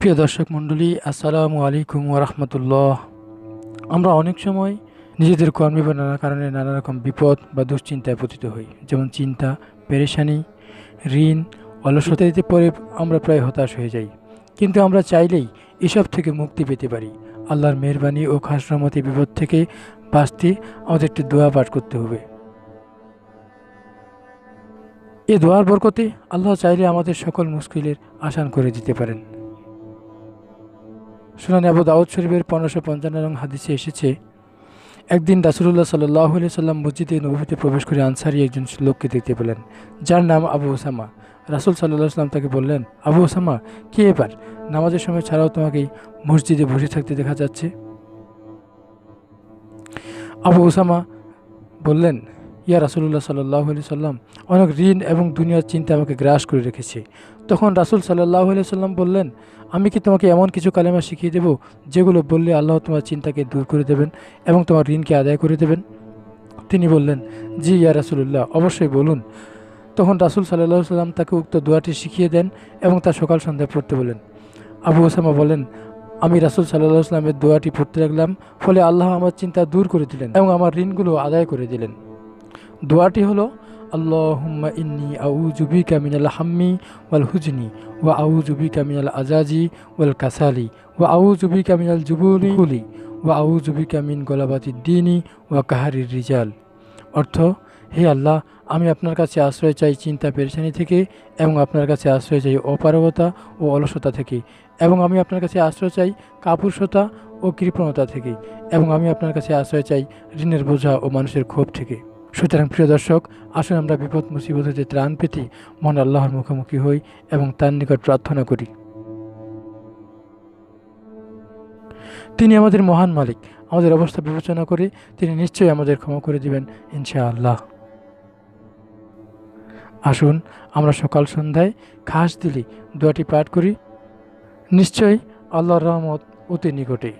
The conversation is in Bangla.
প্রিয় দর্শক মণ্ডলী, আসসালামু আলাইকুম ওয়া রাহমাতুল্লাহ। আমরা অনেক সময় নিজেদের কর্মে বা নানা কারণে নানা রকম বিপদ বা দুশ্চিন্তায় পতিত হই, যেমন চিন্তা, পেরেশানি, ঋণ, অলসতা ইত্যাদিতে পরে আমরা প্রায় হতাশ হয়ে যাই। কিন্তু আমরা চাইলেই এসব থেকে মুক্তি পেতে পারি। আল্লাহর মেহেরবানি ও খাস রহমতে বিপদ থেকে বাঁচতে আমাদের একটি দোয়া পাঠ করতে হবে। এই দোয়ার বরকতে আল্লাহ চাইলে আমাদের সকল মুশকিলের আসান করে দিতে পারেন। সুনানে আবু দাউদ শরীফের 1555 নং হাদিসে এসেছে, একদিন রাসূলুল্লাহ সাল্লাল্লাহু আলাইহি সাল্লাম মসজিদে নববীতে প্রবেশ করে আনসারী একজন লোককে দেখতে পেলেন, যার নাম আবু ওসামা। রাসূল সাল্লাল্লাহু আলাইহি সাল্লাম তাকে বললেন, আবু ওসামা, কি ব্যাপার? নামাজের সময় ছাড়াও তোমাকে মসজিদে বসে থাকতে দেখা যাচ্ছে। আবু ওসামা বললেন, ইয়া রাসূলুল্লাহ সাল্লাল্লাহু আলাইহি সাল্লাম, অনেক ঋণ এবং দুনিয়ার চিন্তা আমাকে গ্রাস করে রেখেছে। তখন রাসূল সাল্লাল্লাহু আলাইহি সাল্লাম বললেন, আমি কি তোমাকে এমন কিছু কালেমা শিখিয়ে দেব যেগুলো বললে আল্লাহ তোমার চিন্তাকে দূর করে দেবেন এবং তোমার ঋণকে আদায় করে দেবেন? তিনি বললেন, জি ইয়া রাসূলুল্লাহ, অবশ্যই বলুন। তখন রাসূল সাল্লাল্লাহু আলাইহি সাল্লাম তাকে উক্ত দোয়াটি শিখিয়ে দেন এবং তা সকাল সন্ধ্যা পড়তে বলেন। আবু ওসামা বলেন, আমি রাসূল সাল্লাল্লাহু আলাইহি সাল্লামের দোয়াটি পড়তে লাগলাম, ফলে আল্লাহ আমার চিন্তা দূর করে দিলেন এবং আমার ঋণগুলো আদায় করে দিলেন। দোয়াটি হলো, আল্লাহুম্মা ইন্নী আউযু বিকা মিনাল হাম্মি ওয়াল হুজনি ওয়া আউযু বিকা মিনাল আজাজি ওয়াল কাসালি ওয়া আউযু বিকা মিনাল জুবুনি ওয়া আউযু বিকা মিন গলাবাতিদ দ্বীনি ওয়া কাহারির রিজাল। অর্থ, হে আল্লাহ, আমি আপনার কাছে আশ্রয় চাই চিন্তা পেরেশানি থেকে, এবং আপনার কাছে আশ্রয় চাই অপারগতা ও অলসতা থেকে, এবং আমি আপনার কাছে আশ্রয় চাই কাপুরুষতা ও কৃপণতা থেকে, এবং আমি আপনার কাছে আশ্রয় চাই ঋণের বোঝা ও মানুষের ক্ষোভ থেকে। সুতরাং প্রিয় দর্শক, আসুন আমরা বিপদ মুসিবত হতে ত্রাণ পেতে মন আল্লাহর মুখোমুখি হই এবং তার নিকট প্রার্থনা করি। তিনি আমাদের মহান মালিক। আমাদের অবস্থা বিবেচনা করে তিনি নিশ্চয়ই আমাদের ক্ষমা করে দিবেন ইনশাআল্লাহ। আসুন আমরা সকাল সন্ধ্যায় খাস দিলে দোয়াটি পাঠ করি। নিশ্চয়ই আল্লাহর রহমত অতি নিকটে।